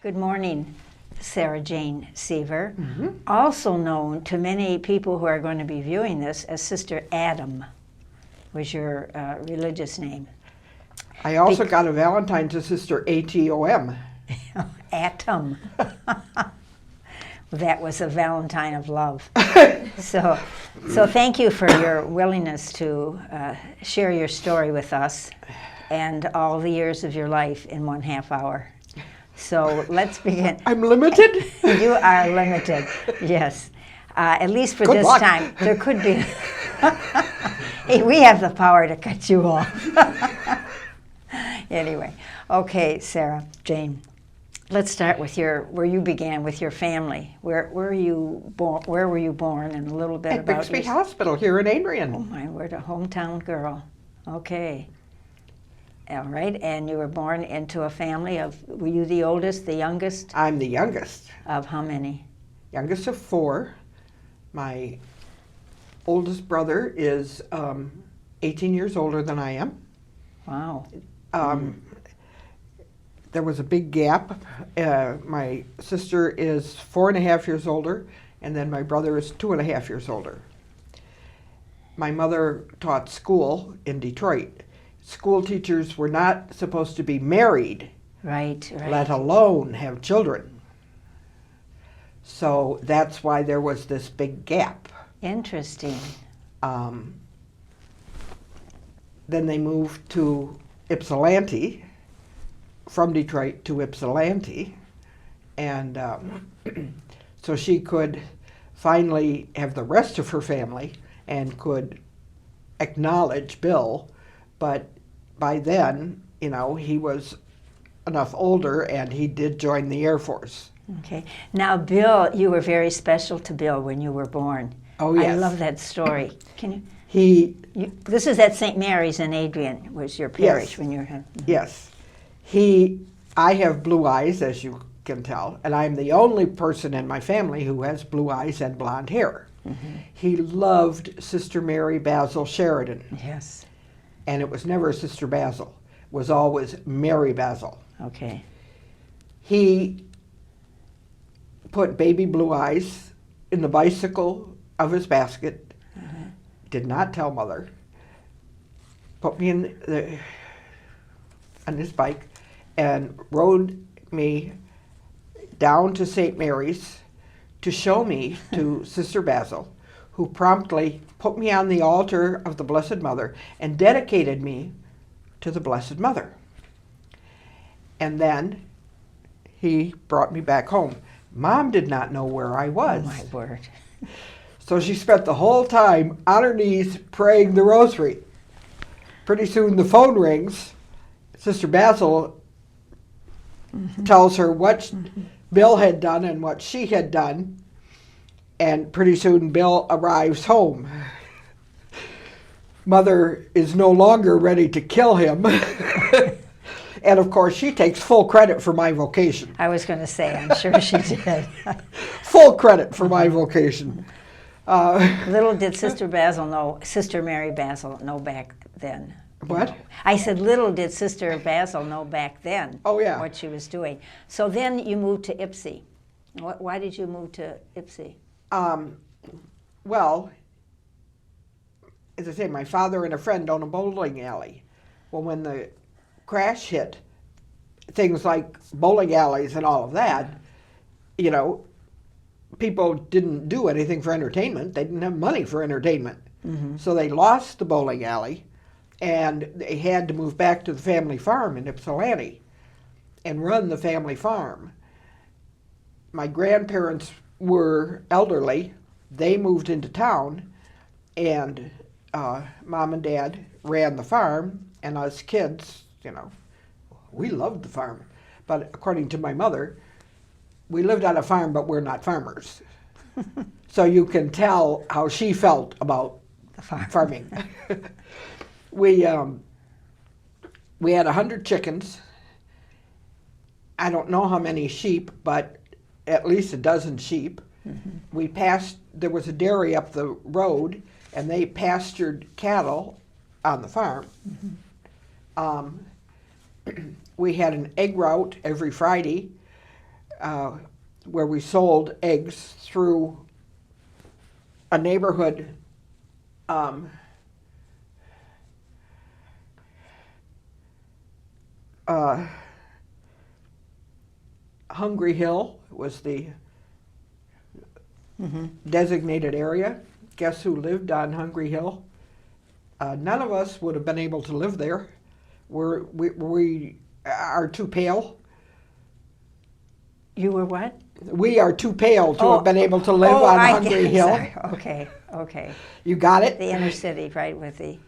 Good morning, Sarajane Seaver, also known to many people who are going to be viewing this as Sister Adam, was your religious name. I also got a Valentine to Sister Atom. Atom. That was a Valentine of love. So thank you for your willingness to share your story with us and all the years of your life in 1/2 hour. So let's begin. I'm limited? You are limited, yes. At least for Good this luck. time. There could be. Hey, we have the power to cut you off. Anyway, okay, Sarah, Jane. Let's start with where you began with your family. Where were you born? Where were you born? And a little bit At about Bixby Hospital here in Adrian. Oh my word, a hometown girl. Okay. All right, and you were born into a family of, were you the oldest, the youngest? I'm the youngest. Of how many? Youngest of 4. My oldest brother is 18 years older than I am. Wow. There was a big gap. My sister is 4.5 years older, and then my brother is 2.5 years older. My mother taught school in Detroit. School teachers were not supposed to be married, Right. let alone have children. So that's why there was this big gap. Interesting. Then they moved to Ypsilanti, from Detroit to Ypsilanti, and so she could finally have the rest of her family and could acknowledge Bill. But by then, you know, he was enough older and he did join the Air Force. Okay. Now, Bill, you were very special to Bill when you were born. Oh, yes. I love that story. Can He, this is at St. Mary's in Adrian, was your parish Yes. when you were. yes, I have blue eyes, as you can tell, and I'm the only person in my family who has blue eyes and blonde hair. He loved Sister Mary Basil Sheridan, Yes. and it was never Sister Basil. It was always Mary Basil. Okay. He put baby blue eyes in the bicycle of his basket, did not tell Mother, put me on his bike, and rode me down to St. Mary's to show me to Sister Basil, who promptly put me on the altar of the Blessed Mother and dedicated me to the Blessed Mother. And then he brought me back home. Mom did not know where I was. Oh, my word. So she spent the whole time on her knees praying the rosary. Pretty soon the phone rings. Sister Basil tells her what Bill had done and what she had done. And pretty soon Bill arrives home. Mother is no longer ready to kill him. And of course, she takes full credit for my vocation. I was going to say, I'm sure she did. Full credit for my vocation. Little did Sister Mary Basil know back then. What? I said, little did Sister Basil know back then. Oh, yeah. What she was doing. So then you moved to Ypsi. Why did you move to Ypsi? Well, as I say, my father and a friend own a bowling alley. Well, when the crash hit, things like bowling alleys and all of that, you know, people didn't do anything for entertainment. They didn't have money for entertainment. So they lost the bowling alley, and they had to move back to the family farm in Ypsilanti and run the family farm. My grandparents were elderly. They moved into town, and Mom and Dad ran the farm, and us kids, you know, we loved the farm. But according to my mother, we lived on a farm, but we're not farmers. So you can tell how she felt about The farm. farming. We had 100 chickens. I don't know how many sheep, but at least a dozen sheep. There was a dairy up the road, and they pastured cattle on the farm. We had an egg route every Friday. where we sold eggs through a neighborhood Hungry Hill was the designated area. Guess who lived on Hungry Hill? None of us would have been able to live there. We are too pale. You were what? We are too pale to have been able to live on Hungry Hill. Sorry. Okay, okay. You got it? The inner city, right, with the...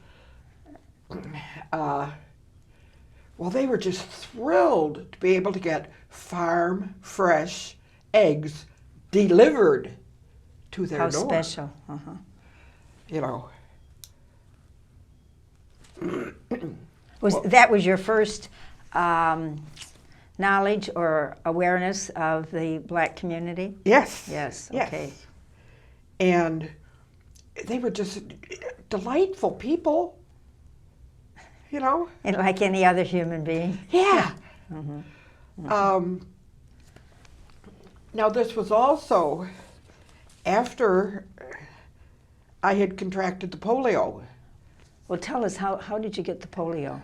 Well, they were just thrilled to be able to get farm fresh eggs delivered to their How door. special. Uh-huh. You know. That was your first knowledge or awareness of the black community? Yes. Yes, yes. okay. And they were just delightful people, you know. And like any other human being? Yeah. Mm-hmm. Mm-hmm. Now this was also after I had contracted the polio. Well, tell us, how did you get the polio?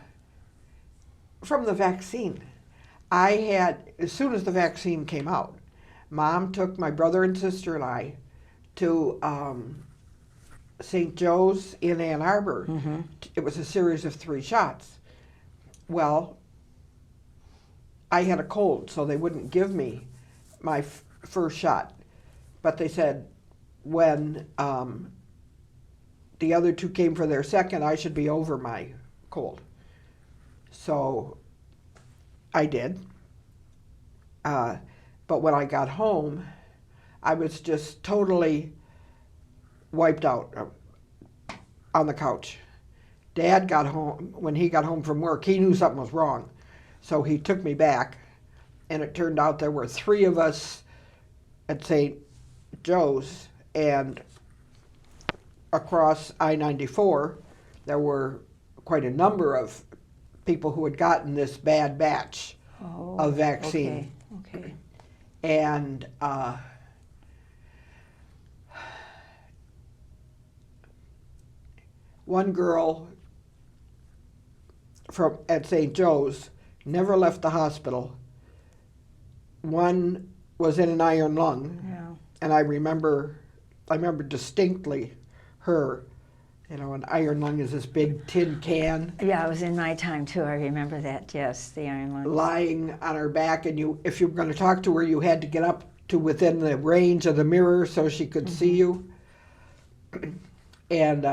From the vaccine. I had, as soon as the vaccine came out, Mom took my brother and sister and I to St. Joe's in Ann Arbor. Mm-hmm. It was a series of 3 shots. Well, I had a cold, so they wouldn't give me my first shot. But they said when the other 2 came for their second, I should be over my cold. So I did. But when I got home, I was just totally wiped out on the couch. Dad got home, when he got home from work, he knew something was wrong. So he took me back, and it turned out there were 3 of us at St. Joe's, and across I-94, there were quite a number of people who had gotten this bad batch of vaccine. Okay. And one girl at St. Joe's never left the hospital. One was in an iron lung, Yeah. and I remember distinctly her. You know, an iron lung is this big tin can. Yeah, it was in my time too. I remember that. Yes, the iron lung. Lying on her back, and if you were going to talk to her, you had to get up to within the range of the mirror so she could see you. And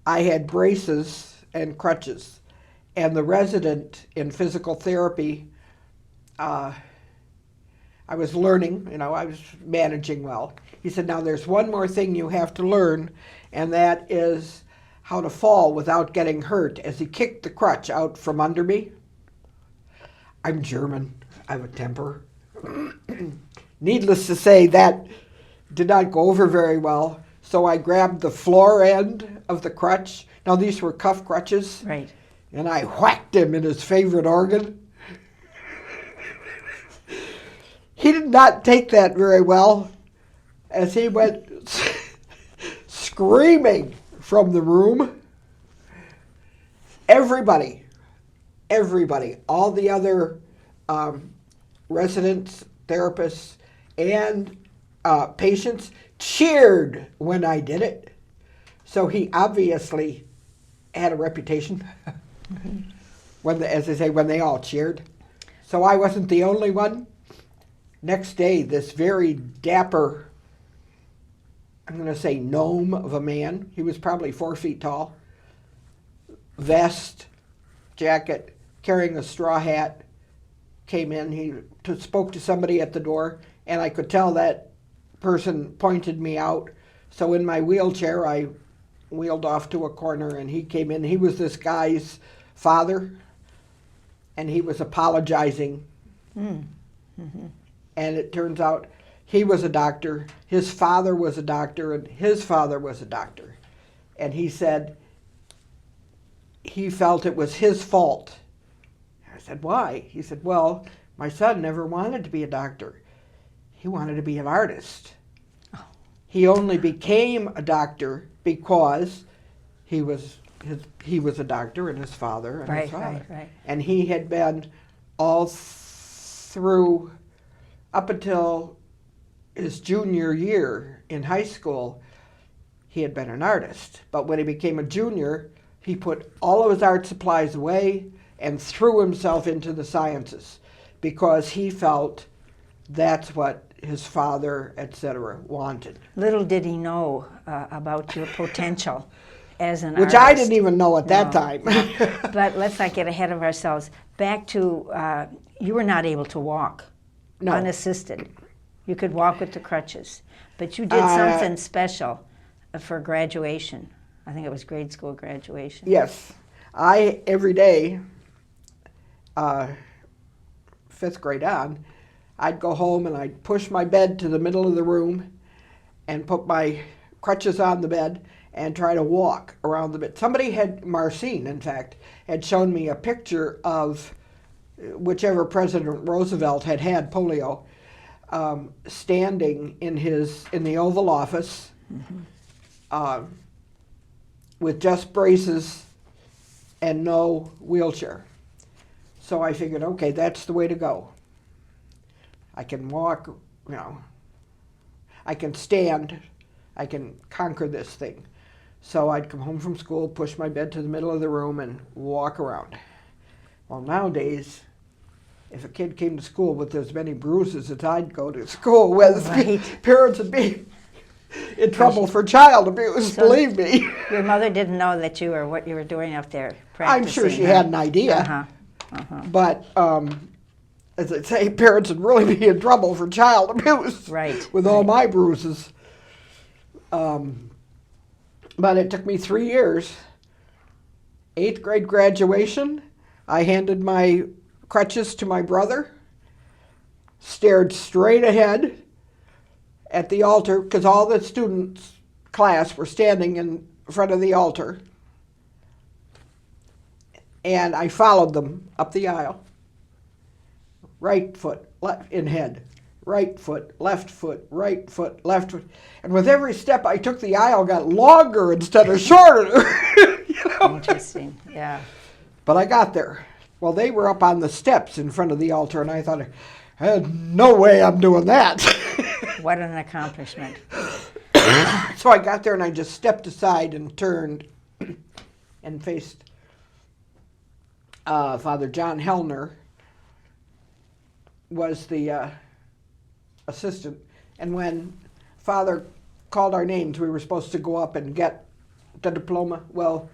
I had braces and crutches, and the resident in physical therapy, I was learning, you know, I was managing well. He said, now there's one more thing you have to learn, and that is how to fall without getting hurt, as he kicked the crutch out from under me. I'm German. I have a temper. Needless to say, that did not go over very well. So I grabbed the floor end of the crutch. Now these were cuff crutches. Right. And I whacked him in his favorite organ. He did not take that very well, as he went screaming from the room. Everybody, all the other residents, therapists, and patients cheered when I did it. So he obviously had a reputation, as they say, when they all cheered. So I wasn't the only one. Next day, this very dapper, I'm going to say gnome of a man, he was probably 4 feet tall, vest, jacket, carrying a straw hat, came in. He spoke to somebody at the door, and I could tell that person pointed me out. So in my wheelchair, I wheeled off to a corner, and he came in. He was this guy's father, and he was apologizing. Mm-hmm. And it turns out he was a doctor, his father was a doctor, and his father was a doctor. And he said he felt it was his fault said, why? He said, well, my son never wanted to be a doctor. He wanted to be an artist. Oh. He only became a doctor because he was a doctor and his father and his father. Right. And he had been all through, up until his junior year in high school, he had been an artist. But when he became a junior, he put all of his art supplies away and threw himself into the sciences because he felt that's what his father, etc., wanted. Little did he know about your potential as an Which artist. I didn't even know at that time. But let's not get ahead of ourselves. Back to, you were not able to walk No. unassisted. You could walk with the crutches. But you did something special for graduation. I think it was grade school graduation. Yes. I, every day, 5th grade on, I'd go home and I'd push my bed to the middle of the room and put my crutches on the bed and try to walk around the bed. Somebody had, Marcine, in fact, had shown me a picture of whichever President Roosevelt had polio, standing in the Oval Office with just braces and no wheelchair. So I figured, okay, that's the way to go. I can walk, I can stand, I can conquer this thing. So I'd come home from school, push my bed to the middle of the room, and walk around. Well, nowadays, if a kid came to school with as many bruises as I'd go to school with, parents would be in trouble for child abuse, So believe me. Your mother didn't know that you were what you were doing up there practicing. I'm sure she had an idea. But as I say, parents would really be in trouble for child abuse with all my bruises. But it took me 3 years. 8th grade graduation, I handed my crutches to my brother, stared straight ahead at the altar, because all the students' class were standing in front of the altar, and I followed them up the aisle. Right foot, left in head. Right foot, left foot, right foot, left foot. And with every step I took, the aisle got longer instead of shorter. Interesting, yeah. But I got there. Well, they were up on the steps in front of the altar, and I thought, no way I'm doing that. What an accomplishment. So I got there, and I just stepped aside and turned and faced Father John Hellner was the assistant. And when Father called our names, we were supposed to go up and get the diploma. Well,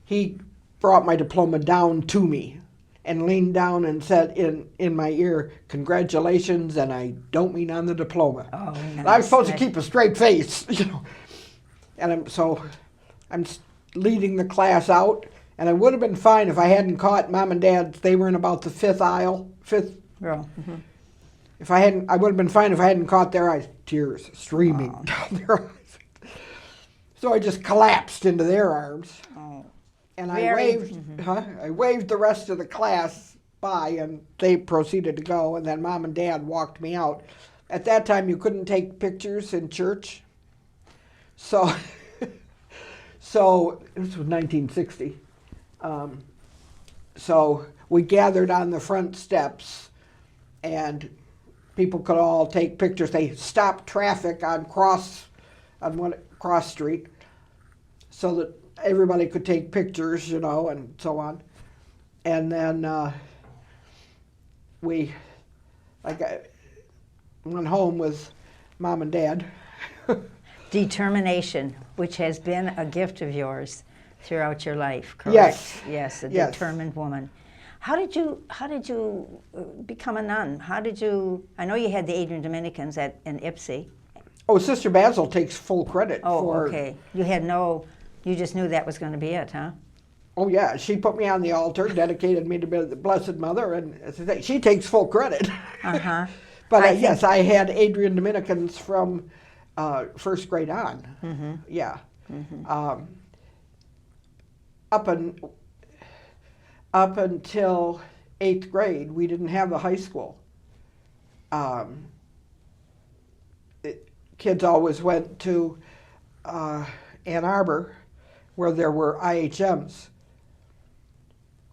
he brought my diploma down to me and leaned down and said in my ear, "Congratulations, and I don't mean on the diploma." Oh, nice. And I was supposed to keep a straight face, And I'm leading the class out, and it would have been fine if I hadn't caught Mom and Dad. They were in about the fifth row. Mm-hmm. I would have been fine if I hadn't caught their eyes, tears streaming down their eyes. So I just collapsed into their arms. Oh. And I waved the rest of the class by, and they proceeded to go, and then Mom and Dad walked me out. At that time, you couldn't take pictures in church. So this was 1960. So we gathered on the front steps, and people could all take pictures. They stopped traffic on Cross Street so that everybody could take pictures, and so on. And then I went home with Mom and Dad. Determination, which has been a gift of yours throughout your life, correct? Yes, a determined woman. How did you become a nun? I know you had the Adrian Dominicans in Ypsi. Oh, Sister Basil takes full credit for... Oh, okay. You just knew that was going to be it, huh? Oh, yeah. She put me on the altar, dedicated me to the Blessed Mother, and as I say, she takes full credit. Uh-huh. But yes, I had Adrian Dominicans from 1st grade on. Mm-hmm. Yeah. Mm-hmm. Up until 8th grade, we didn't have the high school. Kids always went to Ann Arbor, where there were IHMs.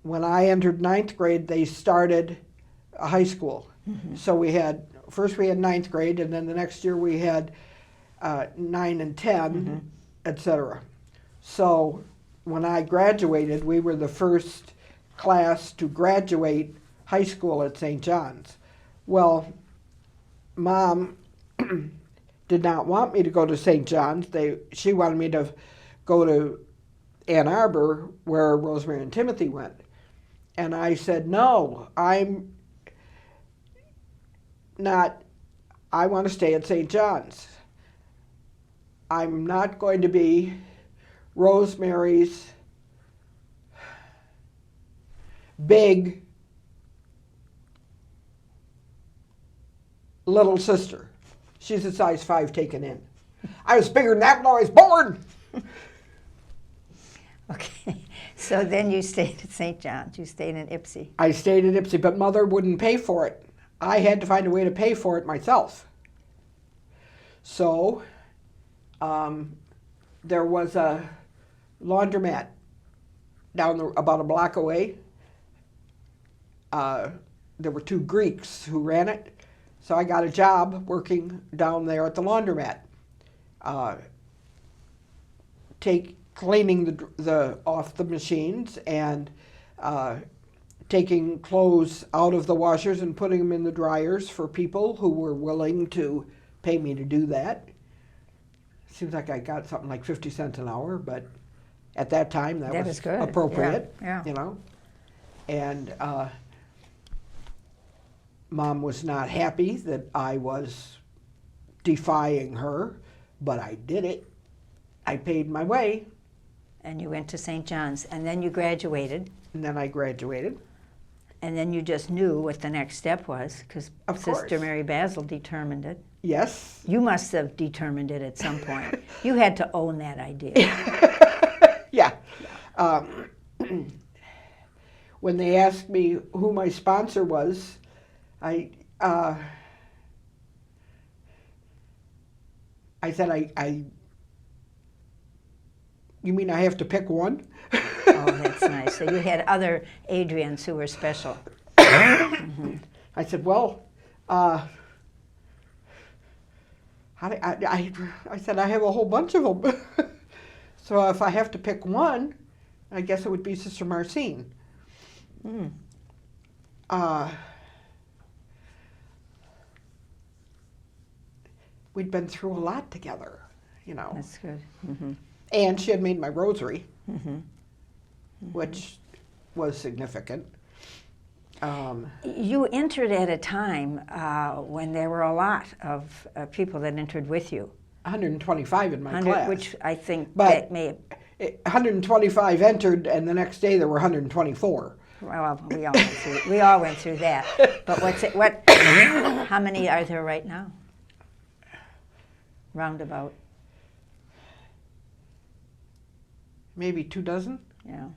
When I entered 9th grade, they started a high school. Mm-hmm. So we had 9th grade, and then the next year we had 9 and 10, mm-hmm. etc. So when I graduated, we were the first class to graduate high school at St. John's. Well, Mom did not want me to go to St. John's. She wanted me to go to Ann Arbor, where Rosemary and Timothy went. And I said, no, I'm not, I want to stay at St. John's. I'm not going to be Rosemary's big little sister. She's a size 5 taken in. I was bigger than that when I was born. Okay, so then you stayed at St. John's. You stayed in Ypsi. I stayed in Ypsi, but Mother wouldn't pay for it. I had to find a way to pay for it myself. So there was a laundromat about a block away. There were 2 Greeks who ran it. So I got a job working down there at the laundromat, cleaning off the machines and taking clothes out of the washers and putting them in the dryers for people who were willing to pay me to do that. Seems like I got something like 50 cents an hour, but at that time that was good. Appropriate, yeah. You know. And Mom was not happy that I was defying her, but I did it. I paid my way. And you went to St. John's, and then you graduated. And then I graduated. And then you just knew what the next step was, because Sister Mary Basil determined it. Yes. You must have determined it at some point. You had to own that idea. Yeah. When they asked me who my sponsor was, I said, you mean I have to pick one? Oh, that's nice. So you had other Adrians who were special. Mm-hmm. I said, well, I said, I have a whole bunch of them. So if I have to pick one, I guess it would be Sister Marcine. Mm. We'd been through a lot together, you know. That's good. Mm-hmm. And she had made my rosary, mm-hmm. Mm-hmm. which was significant. You entered at a time when there were a lot of people that entered with you. 125 in my class. Which I think but that may have... 125 entered, and the next day there were 124. Well, we all went through that. But how many are there right now? Roundabout. Maybe 24. Yeah.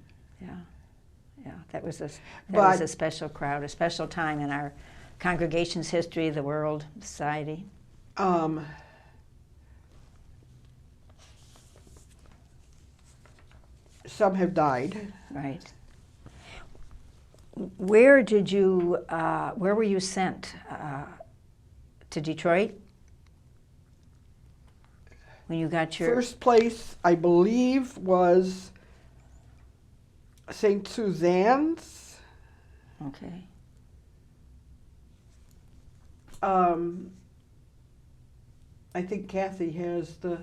That was a special crowd, a special time in our congregation's history, the world, society. Some have died. Right. Where were you sent? To Detroit? When you got your... First place, I believe, was St. Suzanne's. Okay. I think Kathy has the...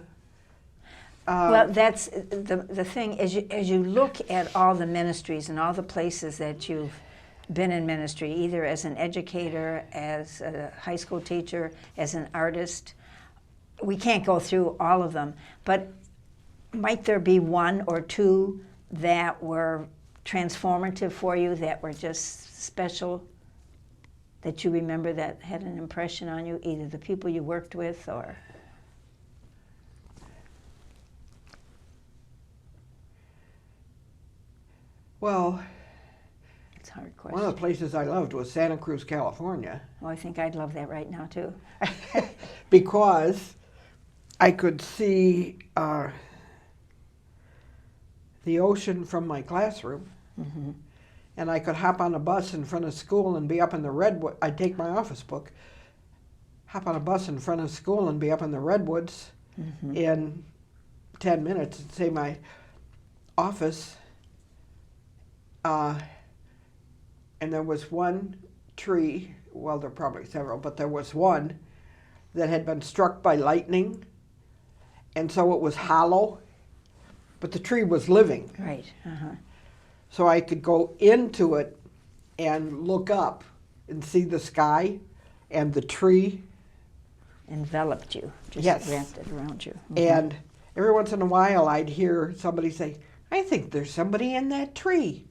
well, that's the thing. As you look at all the ministries and all the places that you've been in ministry, either as an educator, as a high school teacher, as an artist, we can't go through all of them, but might there be one or two that were transformative for you, that were just special, that you remember that had an impression on you, either the people you worked with or... Well, it's a hard course. One of the places I loved was Santa Cruz, California, Well, I think I'd love that right now, too. because I could see the ocean from my classroom, Mm-hmm. and I could hop on a bus in front of school and be up in the redwood. I'd take my office book, hop on a bus in front of school and be up in the redwoods Mm-hmm. in 10 minutes and say my office. And there was one tree, well, there are probably several, but there was one that had been struck by lightning, and so it was hollow, but the tree was living. Right. Uh-huh. So I could go into it and look up and see the sky and the tree. Enveloped you. Just Yes. wrapped it around you. Mm-hmm. And every once in a while I'd hear somebody say, "I think there's somebody in that tree."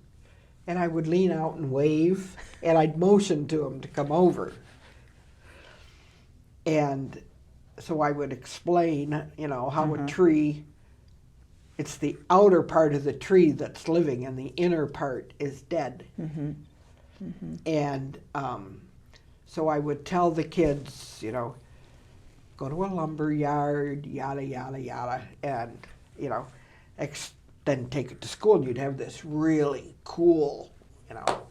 And I would lean out and wave, and I'd motion to them to come over. And so I would explain, how a tree, it's the outer part of the tree that's living and the inner part is dead. Mm-hmm. Mm-hmm. And so I would tell the kids, go to a lumber yard, yada, yada, yada, and, then take it to school, and you'd have this really cool,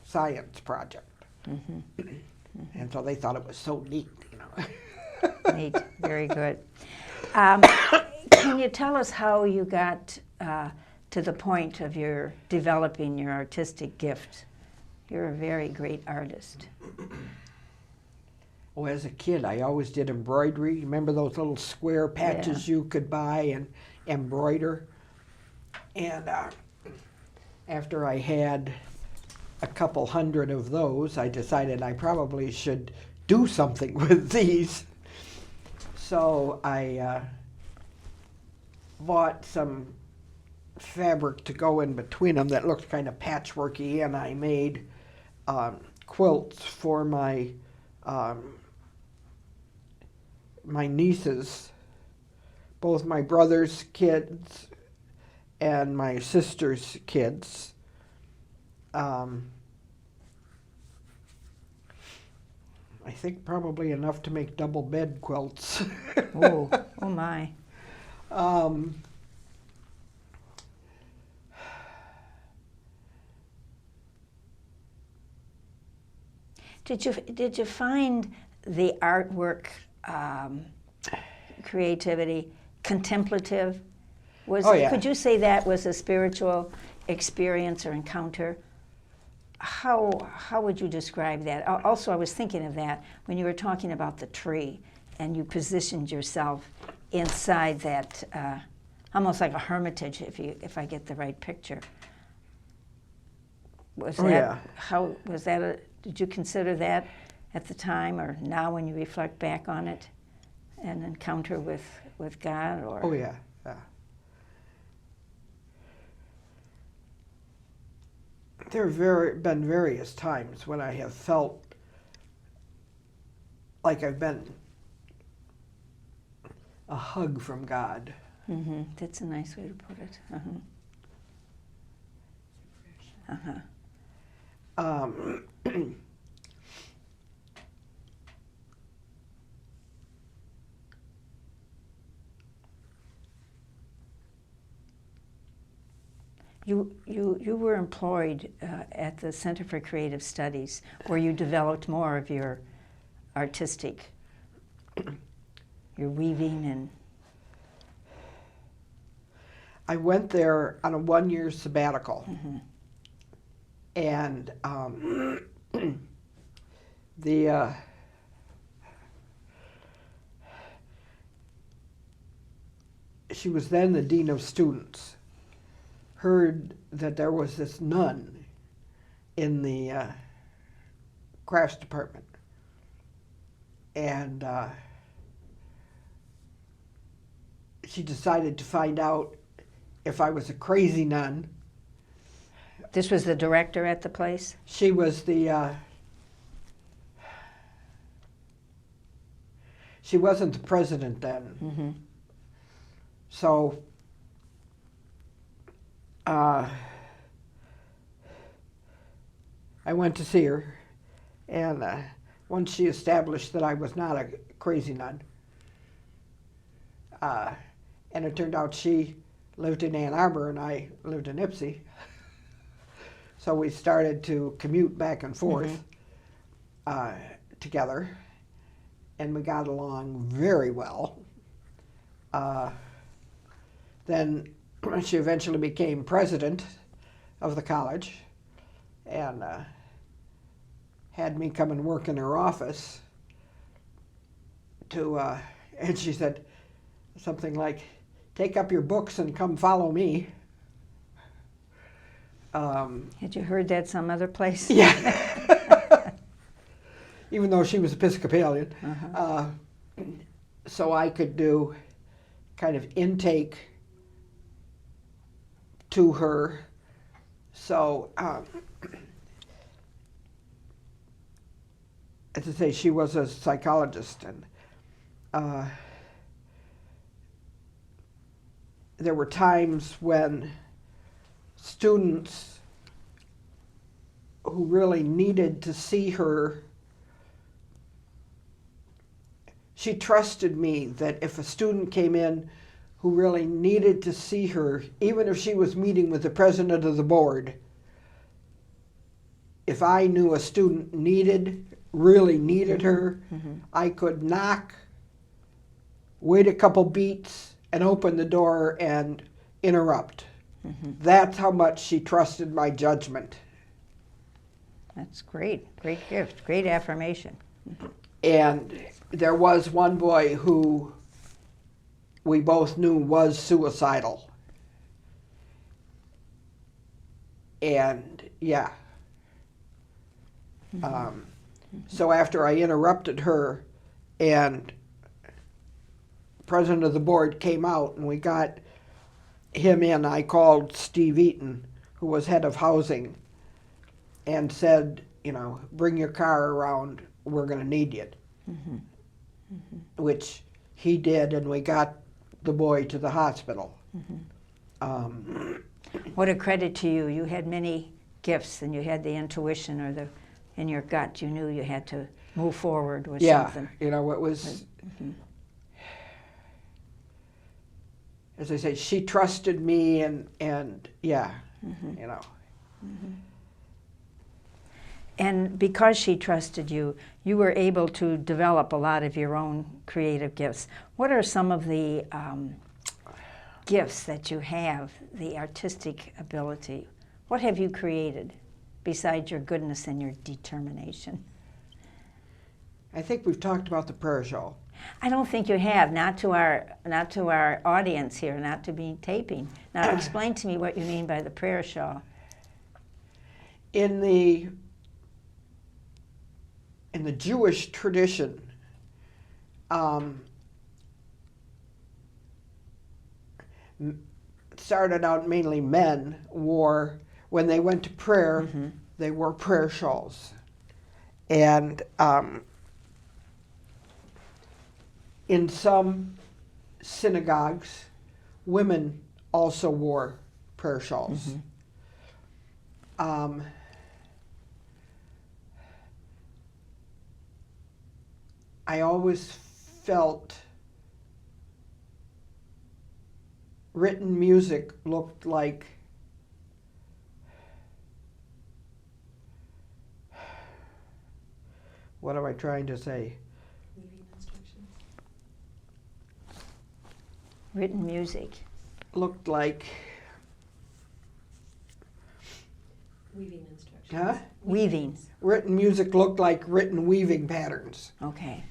science project. Mm-hmm. Mm-hmm. And so they thought it was so neat, Neat. Very good. Can you tell us how you got to the point of your developing your artistic gift? You're a very great artist. Oh, as a kid, I always did embroidery. Remember those little square patches you could buy and embroider? And after I had a couple hundred of those, I decided I probably should do something with these. So I bought some fabric to go in between them that looked kind of patchworky, and I made quilts for my my nieces, both my brother's kids and my sister's kids. I think probably enough to make double bed quilts. Oh, oh my. Did you find the artwork creativity contemplative? Oh, yeah. Could you say that was a spiritual experience or encounter? How would you describe that? Also, I was thinking of that when you were talking about the tree, and you positioned yourself inside that, almost like a hermitage, if I get the right picture. Did you consider that at the time, or now when you reflect back on it, an encounter with God? Or? Oh yeah, yeah. There have been various times when I have felt like I've been a hug from God. Mm-hmm. That's a nice way to put it. Uh-huh. Uh-huh. You were employed at the Center for Creative Studies, where you developed more of your artistic, your weaving and... I went there on a 1-year sabbatical. Mm-hmm. And she was then the dean of students, heard that there was this nun in the crafts department, and she decided to find out if I was a crazy nun. This was the director at the place? She was the, she wasn't the president then. Mm-hmm. So, I I went to see her, and once she established that I was not a crazy nun, and it turned out she lived in Ann Arbor and I lived in Ypsi, so we started to commute back and forth together, and we got along very well. Then she eventually became president of the college and had me come and work in her office and she said something like, "Take up your books and come follow me." Had you heard that some other place? Yeah. Even though she was Episcopalian. So I could do kind of intake to her. So, as I say, she was a psychologist, and there were times when students who really needed to see her, she trusted me that if a student came in who really needed to see her, even if she was meeting with the president of the board, if I knew a student really needed her, I could knock, wait a couple beats, and open the door and interrupt. That's how much she trusted my judgment. That's great. Great gift. Great affirmation. And there was one boy who we both knew was suicidal. And yeah. So after I interrupted her and president of the board came out and we got him in, I called Steve Eaton, who was head of housing, and said, bring your car around, we're going to need you. Which he did, and we got the boy to the hospital. What a credit to you. You had many gifts, and you had the intuition in your gut. You knew you had to move forward with something. It was, as I say, she trusted me, and yeah, And because she trusted you, you were able to develop a lot of your own creative gifts. What are some of the gifts that you have, the artistic ability? What have you created besides your goodness and your determination? I think we've talked about the prayer shawl. I don't think you have, not to our audience here, not to be taping. Now explain to me what you mean by the prayer shawl. In the Jewish tradition, started out mainly men wore, when they went to prayer, they wore prayer shawls. And in some synagogues, women also wore prayer shawls. I always felt written music looked like what am I trying to say? Weaving instructions. Written music. Looked like Weaving instructions. Huh? Weaving. Written music looked like written weaving patterns. Okay.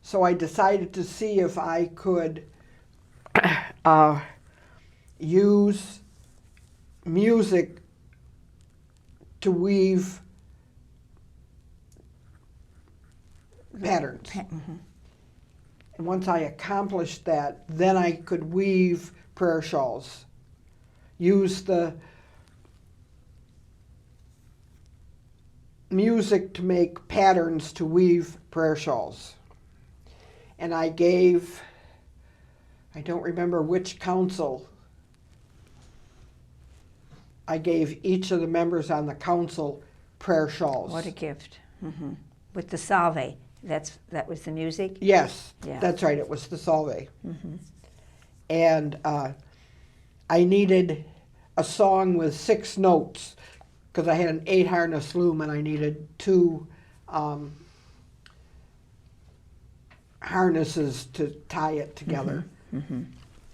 So I decided to see if I could use music to weave patterns. And once I accomplished that, then I could weave prayer shawls. Use the music to make patterns to weave prayer shawls. And I don't remember which council, I gave each of the members on the council prayer shawls. What a gift. With the salve, that was the music? Yes, Yeah. that's right. It was the salve. And I needed a song with 6 notes because I had an 8 harness loom and I needed 2 harnesses to tie it together.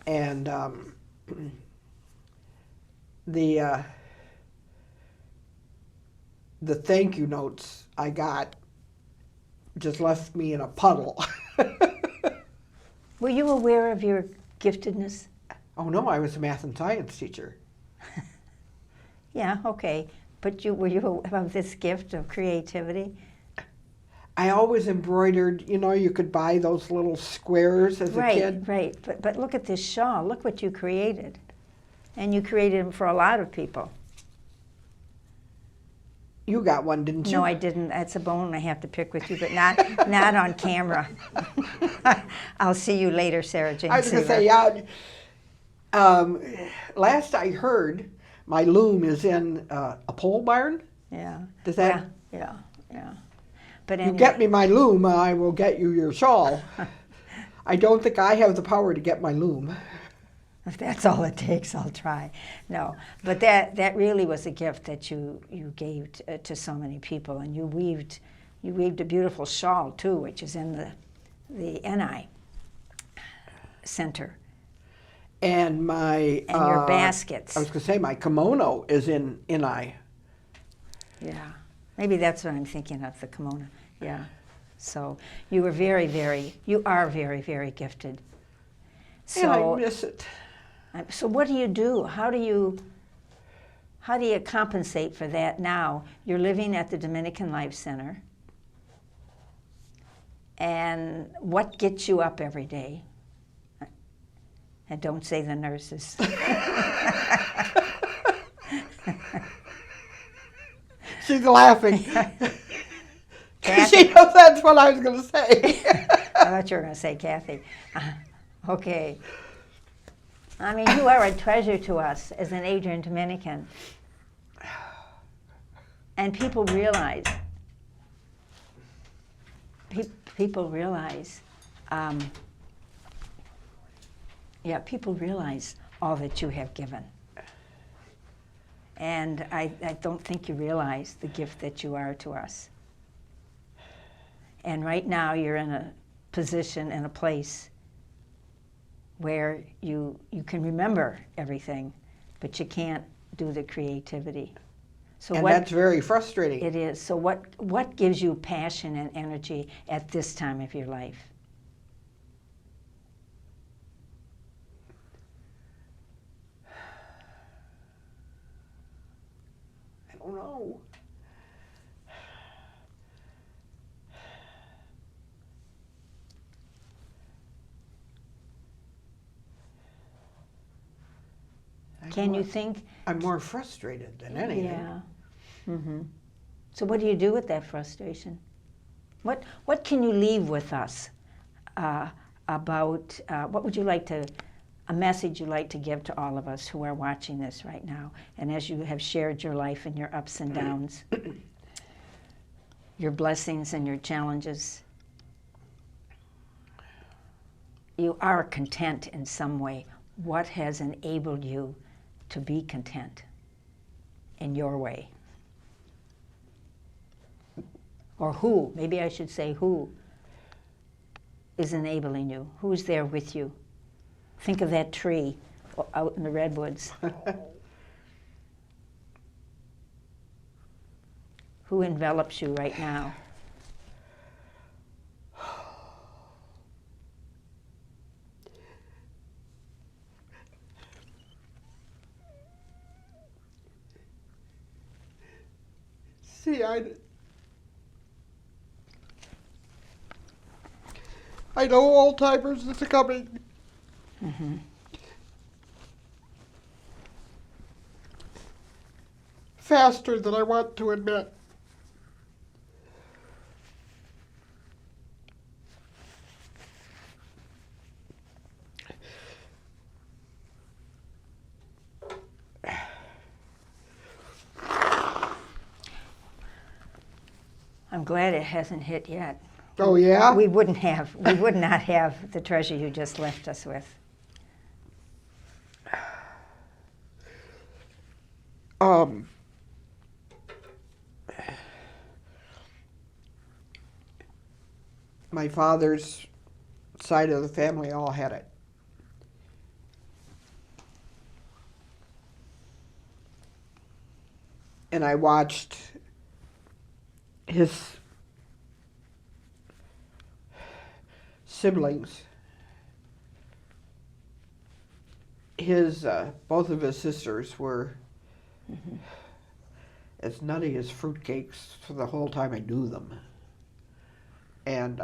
And the thank you notes I got just left me in a puddle. Were you aware of your giftedness? Oh no, I was a math and science teacher. Yeah, okay. But were you aware of this gift of creativity? I always embroidered, you know, you could buy those little squares as a kid. Right. But look at this shawl. Look what you created. And you created them for a lot of people. You got one, didn't you? No, I didn't. That's a bone I have to pick with you, but not on camera. I'll see you later, Sarajane I was going to Seaver. say, last I heard, my loom is in a pole barn. Yeah. Does that? Yeah. But You anyway, get me my loom, I will get you your shawl. I don't think I have the power to get my loom. if that's all it takes, I'll try. No, but that really was a gift that you gave to so many people, and you weaved a beautiful shawl too, which is in the NI Center. And my your baskets. I was going to say my kimono is in NI. Yeah, maybe that's what I'm thinking of, the kimono. Yeah. So you are very, very gifted. So And I miss it. So what do you do? How do you compensate for that now? You're living at the Dominican Lives Center. And what gets you up every day? And don't say the nurses. She's laughing. Kathy. She knows that's what I was going to say. I thought you were going to say Kathy. Okay. I mean, you are a treasure to us as an Adrian Dominican. And people realize, people realize all that you have given. And I don't think you realize the gift that you are to us. And right now you're in a position and a place where you can remember everything, but you can't do the creativity. So And that's very frustrating. It is. So what gives you passion and energy at this time of your life? I don't know. Can you think? I'm more frustrated than anything. Yeah. So what do you do with that frustration? What can you leave with us about what would you like to, a message you'd like to give to all of us who are watching this right now, and as you have shared your life and your ups and downs, your blessings and your challenges? You are content in some way. What has enabled you to be content in your way? Or who, maybe I should say who is enabling you? Who's there with you? Think of that tree out in the redwoods. Who envelops you right now? See, I know Alzheimer's is coming. Faster than I want to admit. glad it hasn't hit yet. Oh, yeah? We would not have the treasure you just left us with. My father's side of the family all had it. And I watched his siblings, both of his sisters were as nutty as fruitcakes for the whole time I knew them. And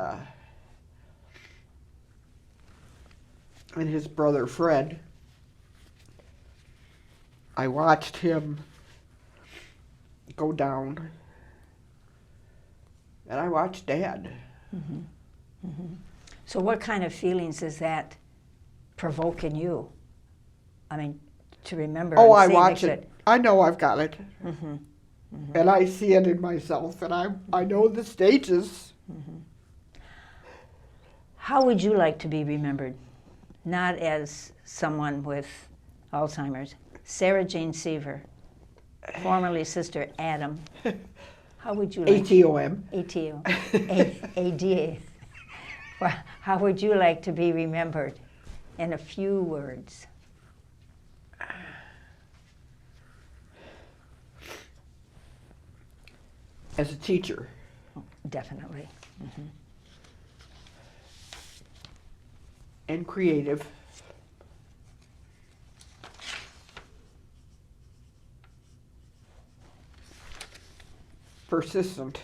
his brother Fred, I watched him go down, and I watched Dad. So what kind of feelings is that provoke in you? I mean, to remember. Oh, and I say watch makes it. I know I've got it. And I see it in myself, and I know the stages. How would you like to be remembered? Not as someone with Alzheimer's. Sarajane Seaver, formerly Sister Adam. How would you like? ATOM. ATO. ADA. Well, how would you like to be remembered? In a few words. As a teacher. Definitely. And creative. Persistent.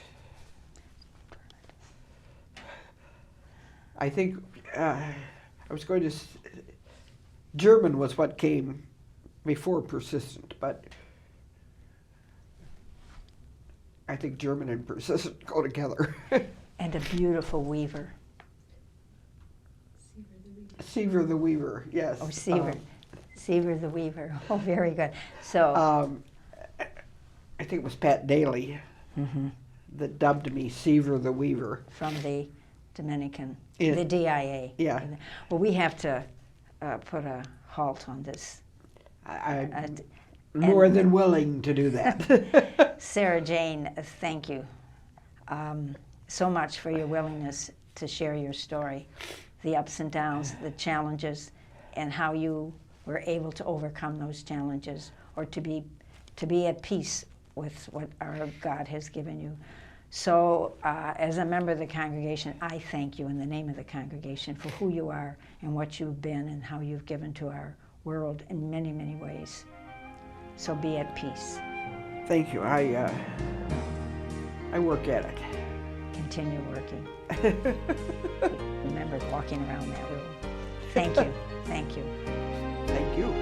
I think I was going to. German was what came before persistent, but I think German and persistent go together. And a beautiful weaver. Seaver the Weaver. Seaver the Weaver, yes. Oh, Seaver. Seaver the Weaver. Oh, very good. So. I think it was Pat Daly that dubbed me Seaver the Weaver. From the Dominican, Yeah. the DIA. Yeah. Well, we have to put a halt on this. I'm more than willing to do that. Sarajane, thank you so much for your willingness to share your story, the ups and downs, the challenges, and how you were able to overcome those challenges, or to be at peace with what our God has given you. So as a member of the congregation, I thank you in the name of the congregation for who you are and what you've been and how you've given to our world in many, many ways. So be at peace. Thank you. I work at it. Continue working. Remember walking around that room. Thank you. Thank you. Thank you.